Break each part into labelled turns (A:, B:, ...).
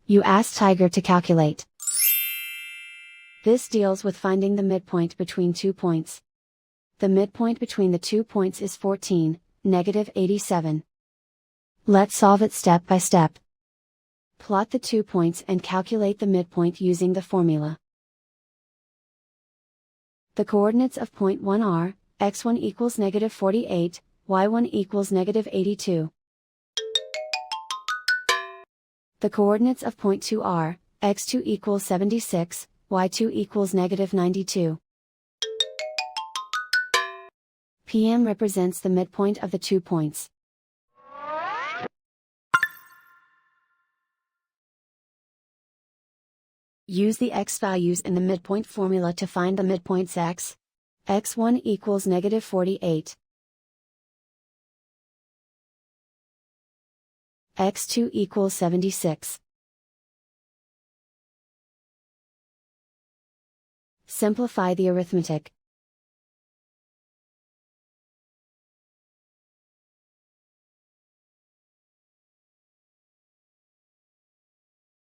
A: You ask Tiger to calculate. This deals with finding the midpoint between 2 points. The midpoint between the 2 points is 14, -87. Let's solve it step by step. Plot the 2 points and calculate the midpoint using the formula. The coordinates of point 1 are, x1 equals -48, y1 equals -82. The coordinates of point 2 are, x2 equals 76, y2 equals -92. PM represents the midpoint of the 2 points. Use the x values in the midpoint formula to find the midpoints x. x1 equals -48. x2 equals 76. Simplify the arithmetic.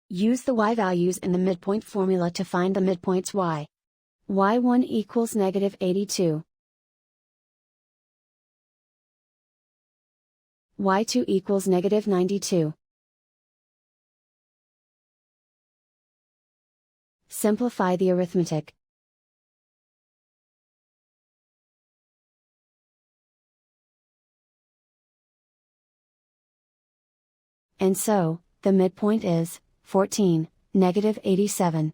A: Use the y values in the midpoint formula to find the midpoints y. y1 equals -82. y2 equals -92. Simplify the arithmetic. And so, the midpoint is 14, -87.